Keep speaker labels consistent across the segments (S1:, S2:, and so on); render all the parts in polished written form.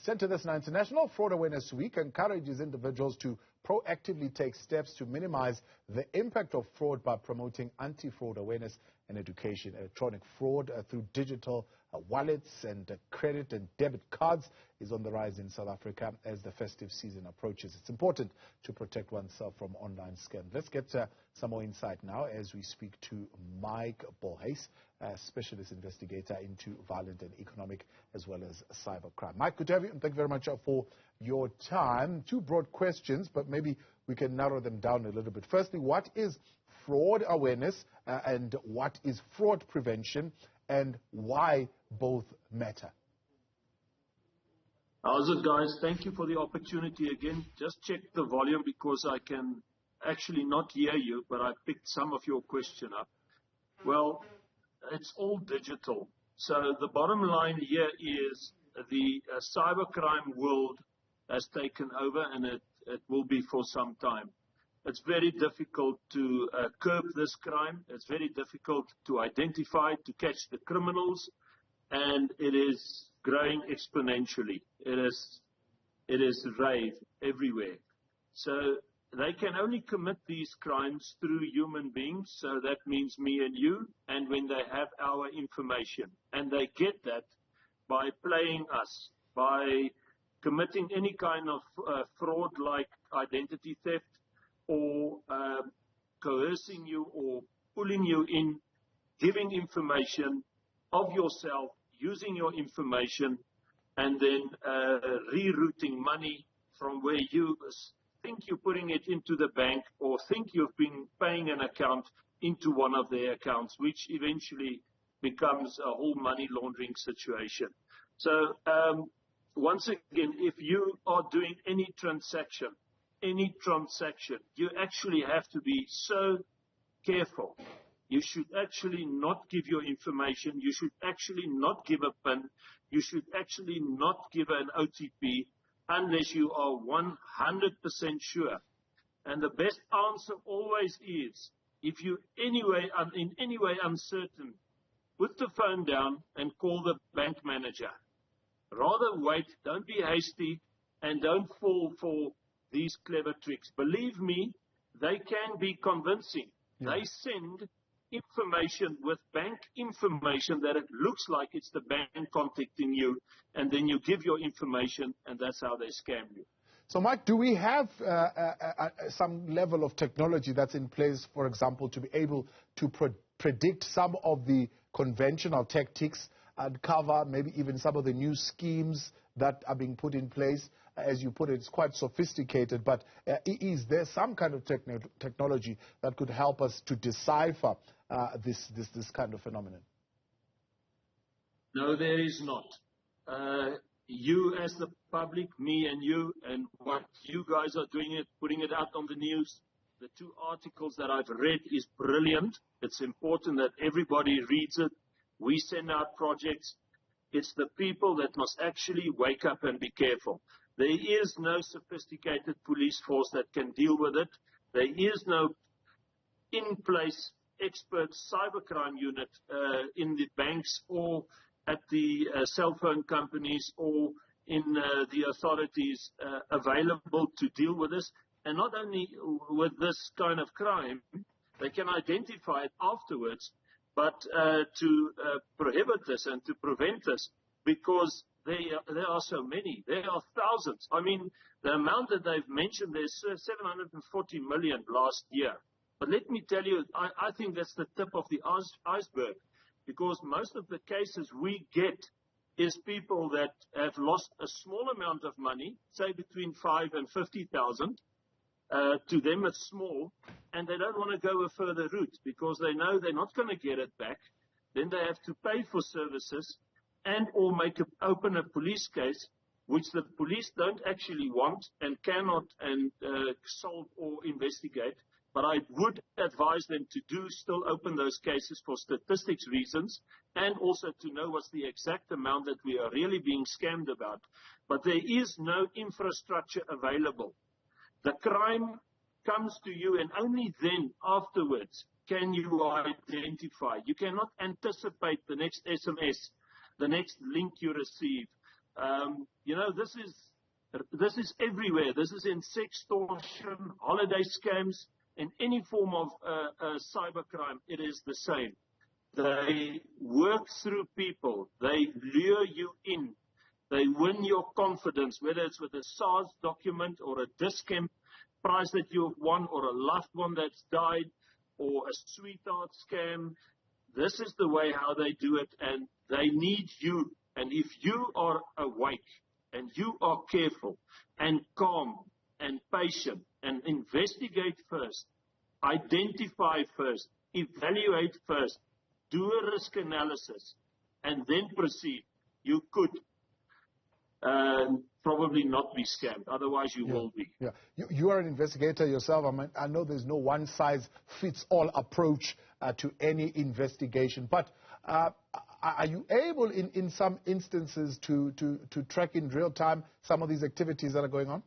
S1: Centre this now, International Fraud Awareness Week encourages individuals to proactively take steps to minimize the impact of fraud by promoting anti-fraud awareness and education. Electronic fraud through digital wallets and credit and debit cards is on the rise in South Africa as the festive season approaches. It's important to protect oneself from online scams. Let's get some more insight now as we speak to Mike Bolhuis, a specialist investigator into violent and economic as well as cybercrime. Mike, good to have you, and thank you very much for your time. Two broad questions, but maybe we can narrow them down a little bit. Firstly, what is fraud awareness and what is fraud prevention, and why both matter?
S2: How's it, guys? Thank you for the opportunity again. Just check the volume because I can actually not hear you, but I picked some of your question up. Well, it's all digital. So the bottom line here is the cybercrime world has taken over, and it will be for some time. It's very difficult to curb this crime. It's very difficult to identify, to catch the criminals, and it is growing exponentially. It is rave everywhere. So they can only commit these crimes through human beings, so that means me and you, and when they have our information. And they get that by playing us, by committing any kind of fraud like identity theft, or coercing you or pulling you in, giving information of yourself, using your information, and then rerouting money from where you think you're putting it into the bank or think you've been paying an account into one of their accounts, which eventually becomes a whole money laundering situation. So once again, if you are doing any transaction, you actually have to be so careful. You should actually not give your information. You should actually not give a PIN. You should actually not give an OTP unless you are 100% sure. And the best answer always is, if you in any way uncertain, put the phone down and call the bank manager. Rather wait, don't be hasty, and don't fall for these clever tricks. Believe me, they can be convincing. Yeah. They send information with bank information that it looks like it's the bank contacting you, and then you give your information, and that's how they scam you.
S1: So, Mike, do we have some level of technology that's in place, for example, to be able to predict some of the conventional tactics and cover maybe even some of the new schemes that are being put in place? As you put it, it's quite sophisticated, but is there some kind of technology that could help us to decipher this kind of phenomenon?
S2: No, there is not. You as the public, me and you, and what you guys are doing it, putting it out on the news, the two articles that I've read is brilliant. It's important that everybody reads it. We send out projects. It's the people that must actually wake up and be careful. There is no sophisticated police force that can deal with it. There is no in-place expert cybercrime unit in the banks or at the cell phone companies or in the authorities available to deal with this. And not only with this kind of crime, they can identify it afterwards, but to prohibit this and to prevent this, because there are so many. There are thousands. I mean, the amount that they've mentioned, there's 740 million last year. But let me tell you, I think that's the tip of the iceberg, because most of the cases we get is people that have lost a small amount of money, say between 5,000 and 50,000. To them it's small, and they don't want to go a further route because they know they're not going to get it back. Then they have to pay for services and or open a police case, which the police don't actually want and cannot solve or investigate. But I would advise them to still open those cases for statistics reasons, and also to know what's the exact amount that we are really being scammed about. But there is no infrastructure available. The crime comes to you, and only then afterwards can you identify. You cannot anticipate the next SMS, the next link you receive, This is everywhere. This is in sextortion, holiday scams, in any form of cybercrime. It is the same. They work through people. They lure you in. They win your confidence, whether it's with a SARS document or a discount prize that you've won or a loved one that's died or a sweetheart scam. This is the way how they do it, and they need you. And if you are awake and you are careful and calm and patient and investigate first, identify first, evaluate first, do a risk analysis, and then proceed, you could probably not be scammed. Otherwise, you will be.
S1: Yeah. You are an investigator yourself. I know there's no one-size-fits-all approach to any investigation. But are you able, in some instances, to track in real time some of these activities that are going on?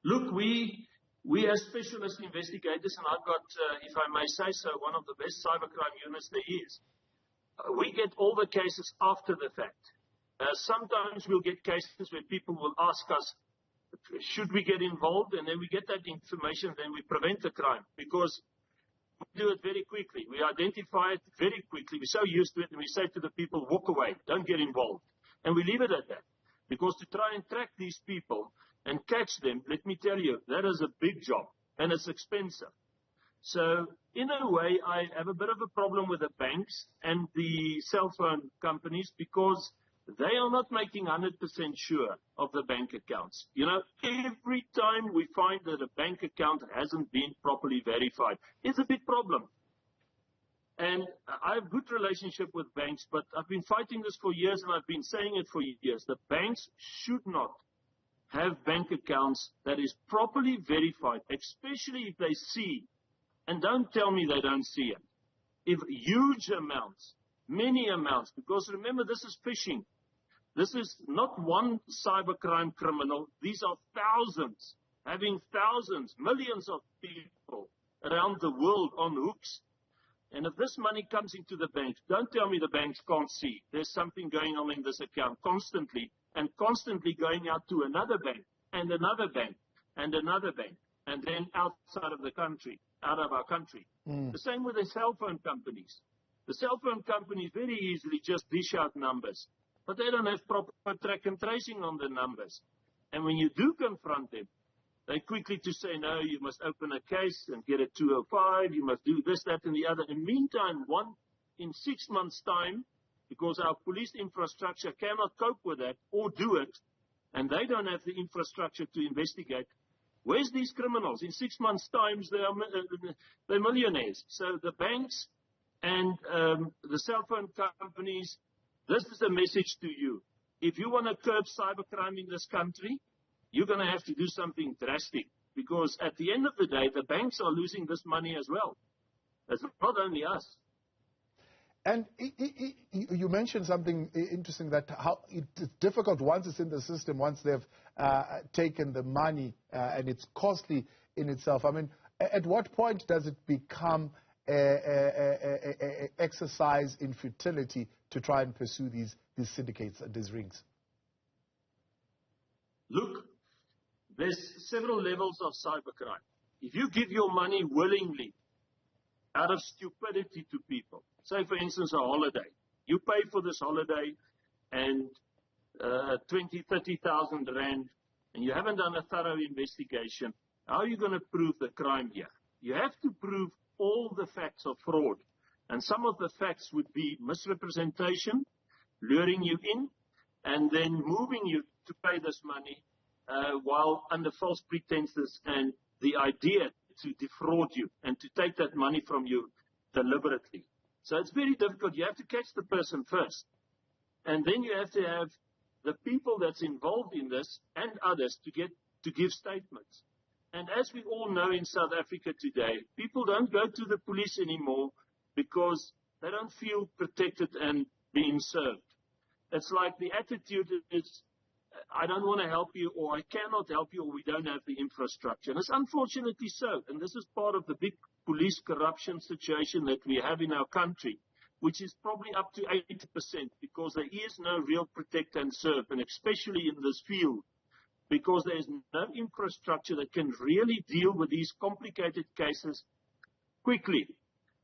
S2: Look, we as specialist investigators, and I've got, if I may say so, one of the best cybercrime units there is. We get all the cases after the fact. Sometimes we'll get cases where people will ask us, should we get involved? And then we get that information, then we prevent the crime, because we do it very quickly. We identify it very quickly. We're so used to it, and we say to the people, walk away, don't get involved. And we leave it at that. Because to try and track these people and catch them, let me tell you, that is a big job, and it's expensive. So, in a way, I have a bit of a problem with the banks and the cell phone companies, because they are not making 100% sure of the bank accounts. You know, every time we find that a bank account hasn't been properly verified, it's a big problem. And I have good relationship with banks, but I've been fighting this for years, and I've been saying it for years. The banks should not have bank accounts that is properly verified, especially if they see, and don't tell me they don't see it, if huge amounts, many amounts, because remember, this is phishing. This is not one cybercrime criminal. These are thousands, having thousands, millions of people around the world on hooks. And if this money comes into the banks, don't tell me the banks can't see. There's something going on in this account constantly, and constantly going out to another bank, and another bank, and another bank, and then outside of the country, out of our country. The same with the cell phone companies. The cell phone companies very easily just dish out numbers, but they don't have proper track and tracing on the numbers. And when you do confront them, they quickly to say, no, you must open a case and get a 205, you must do this, that, and the other. In the meantime, in 6 months' time, because our police infrastructure cannot cope with that or do it, and they don't have the infrastructure to investigate, where's these criminals? In 6 months' time, they're millionaires. So the banks and the cell phone companies, this is a message to you. If you want to curb cybercrime in this country, you're going to have to do something drastic, because at the end of the day, the banks are losing this money as well. It's not only us.
S1: And you mentioned something interesting, that how it's difficult once it's in the system, once they've taken the money, and it's costly in itself. I mean, at what point does it become an exercise in futility to try and pursue these syndicates and these rings?
S2: Look, there's several levels of cybercrime. If you give your money willingly, out of stupidity to people, say for instance a holiday, you pay for this holiday and 20, 30,000 rand, and you haven't done a thorough investigation, how are you going to prove the crime here? You have to prove all the facts of fraud. And some of the facts would be misrepresentation, luring you in, and then moving you to pay this money while under false pretenses, and the idea to defraud you and to take that money from you deliberately. So it's very difficult. You have to catch the person first. And then you have to have the people that's involved in this and others to give statements. And as we all know in South Africa today, people don't go to the police anymore because they don't feel protected and being served. It's like the attitude is, I don't want to help you, or I cannot help you, or we don't have the infrastructure. And it's unfortunately so. And this is part of the big police corruption situation that we have in our country. which is probably up to 80%, because there is no real protect and serve, and especially in this field, because there is no infrastructure that can really deal with these complicated cases quickly.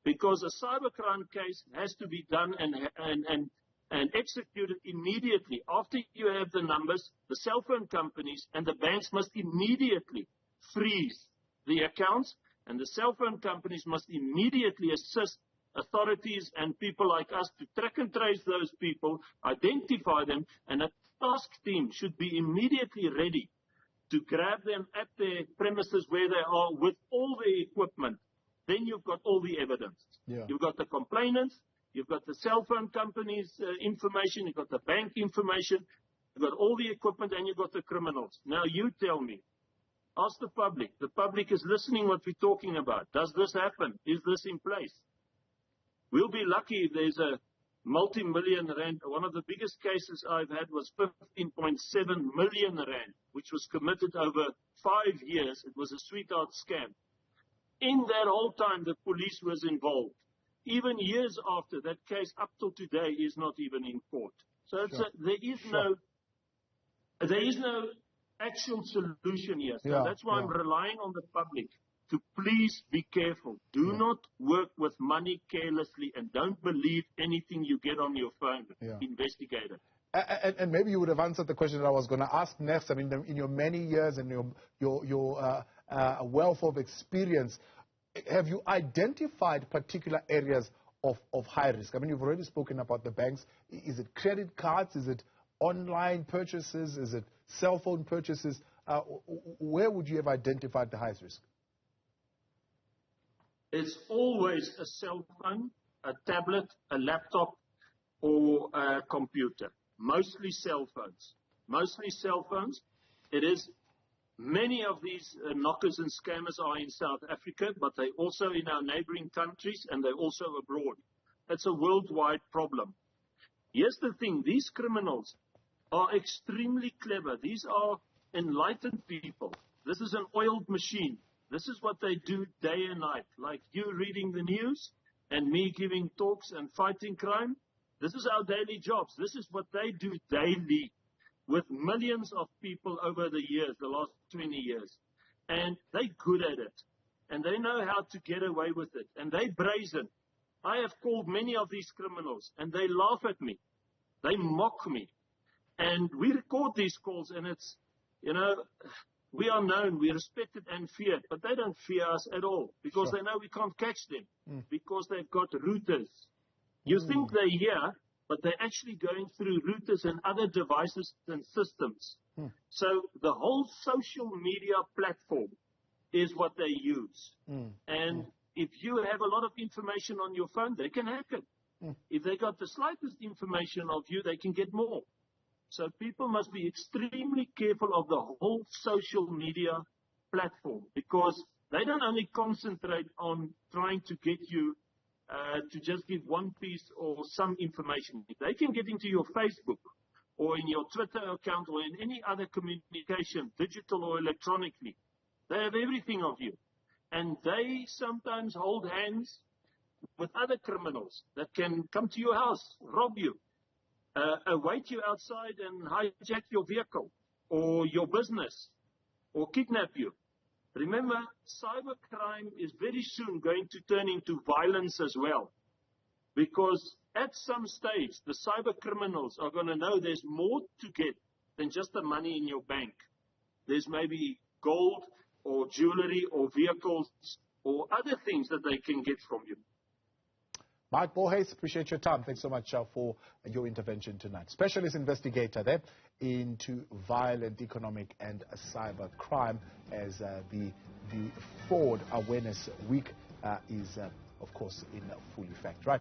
S2: Because a cybercrime case has to be done and executed immediately. After you have the numbers, the cell phone companies and the banks must immediately freeze the accounts, and the cell phone companies must immediately assist authorities and people like us to track and trace those people, identify them, and a task team should be immediately ready to grab them at their premises where they are with all the equipment. Then you've got all the evidence.
S1: Yeah.
S2: You've got the complainants, you've got the cell phone companies' information, you've got the bank information, you've got all the equipment, and you've got the criminals. Now you tell me, ask the public. The public is listening what we're talking about. Does this happen? Is this in place? We'll be lucky if there's a multi-million rand. One of the biggest cases I've had was 15.7 million rand, which was committed over 5 years. It was a sweetheart scam. In that whole time, the police was involved. Even years after, that case up till today is not even in court. So it's there is no actual solution here. So that's why I'm relying on the public to please be careful. Do not work with money carelessly, and don't believe anything you get on your phone. Investigator.
S1: And maybe you would have answered the question that I was going to ask next. I mean, in your many years and your wealth of experience, have you identified particular areas of high risk? I mean, you've already spoken about the banks. Is it credit cards? Is it online purchases? Is it cell phone purchases? Where would you have identified the highest risk?
S2: It's always a cell phone, a tablet, a laptop, or a computer. Mostly cell phones. Mostly cell phones. It is many of these knockers and scammers are in South Africa, but they're also in our neighboring countries, and they're also abroad. That's a worldwide problem. Here's the thing. These criminals are extremely clever. These are enlightened people. This is an oiled machine. This is what they do day and night, like you reading the news and me giving talks and fighting crime. This is our daily jobs. This is what they do daily with millions of people over the years, the last 20 years. And they're good at it. And they know how to get away with it. And they're brazen. I have called many of these criminals, and they laugh at me. They mock me. And we record these calls, and it's, we are known, we're respected and feared, but they don't fear us at all, because they know we can't catch them, because they've got routers. You think they're here, but they're actually going through routers and other devices and systems. So the whole social media platform is what they use. And if you have a lot of information on your phone, they can hack it. If they got the slightest information of you, they can get more. So people must be extremely careful of the whole social media platform, because they don't only concentrate on trying to get you to just give one piece or some information. If they can get into your Facebook or in your Twitter account or in any other communication, digital or electronically, they have everything of you. And they sometimes hold hands with other criminals that can come to your house, rob you, await you outside and hijack your vehicle or your business or kidnap you. Remember, cybercrime is very soon going to turn into violence as well, because at some stage the cyber criminals are going to know there's more to get than just the money in your bank. There's maybe gold or jewelry or vehicles or other things that they can get from you.
S1: Mike Bolhuis, appreciate your time. Thanks so much for your intervention tonight. Specialist investigator there into violent economic and cyber crime, as the Fraud Awareness Week is, of course, in full effect. Right.